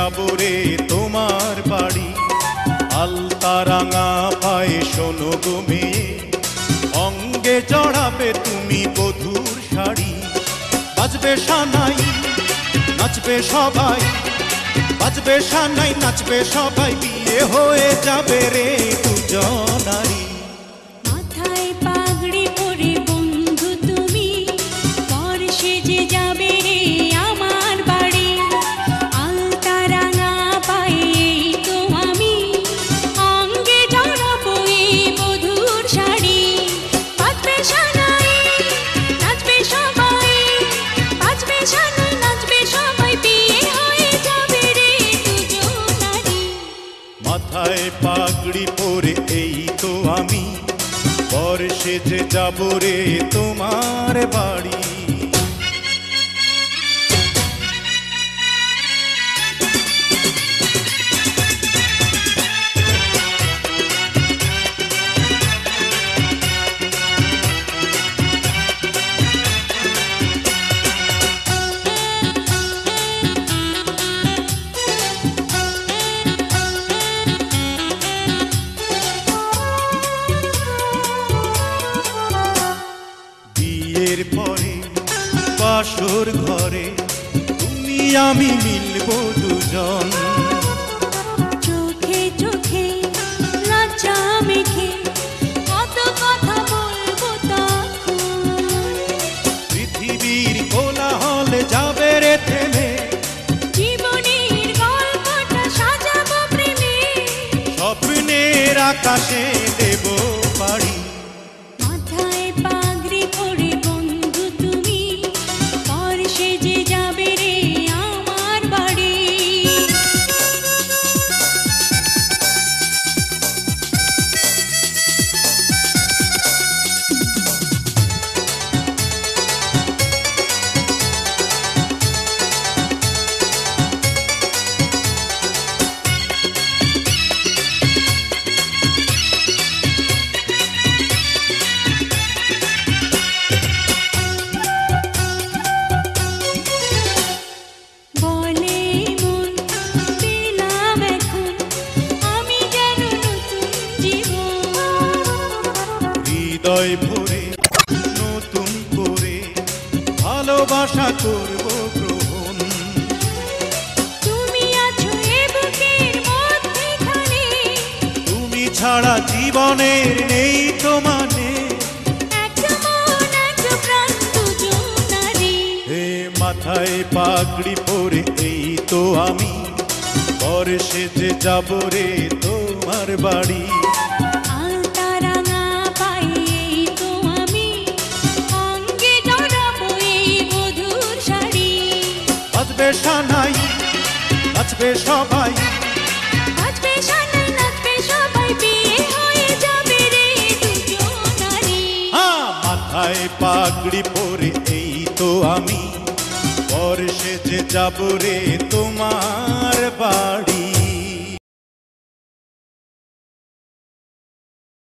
যাব রে তোমার বাড়ি। আলতা রাঙা পায়ে শোনো গো মেয়ে, অঙ্গে জড়াবে তুমি বধূর শাড়ি। বাজবে সানাই নাচবে সবাই, বাজবে সানাই নাচবে সবাই, বিয়ে হয়ে যাবে রে দুজনারি। মাথায় পাগড়ি পরে বন্ধু তুমি, পর সেজে যাবে রে আমার বাড়ি। আলতা রাঙা পায়ে তো আমি, অঙ্গে জড়াবো এই বধূর শাড়ি। বাজবে সানাই নাচবে সবাই, বাজবে সানাই নাচবে সবাই, বিয়ে হয়ে যাবে রে দুজনারি। মাথায় পাগড়ি পরে এই তো আমি, পর সেজে যাব রে তোমার বাড়ি। বিয়ের পরে বাসর ঘরে তুমি আমি মিলবো দুজন। চোখে চোখে লজ্জা মেখে কত কথা বলবো তখন। পৃথিবীর কোলাহলে যাবে রে থেমে, জীবনের গল্পটা সাজাবো প্রেমে, স্বপ্নের আকাশে দেব পাড়ি। মাথায় পাগড়ি পরে বন্ধু তুমি, পর সেজে যাবে রে আমার বাড়ি। বলে মন পেলাম এখন আমি যেন নতুন জীবন। হৃদয় ভরে নতুন করে ভালোবাসা করব গ্রহণ। তুমি আছো এ বুকের মধ্যেখানে, তুমি ছাড়া জীবনের নেই তো মানে। একটা মন একটা প্রাণ দুজনারি। হে মাথায় পাগড়ি পরে এই তো আমি, পর সেজে যাব রে তোমার বাড়ি। আলতা রাঙা পায়ে তো আমি, অঙ্গে জড়াবো এই বধূর শাড়ি। বাজবে সানাই নাচবে সবাই, বাজবে সানাই নাচবে সবাই, বিয়ে হয়ে যাবে রে দুজনারি। মাথায় পাগড়ি পরে এই তো আমি, পর সেজে যাব রে তোমার বাড়ি।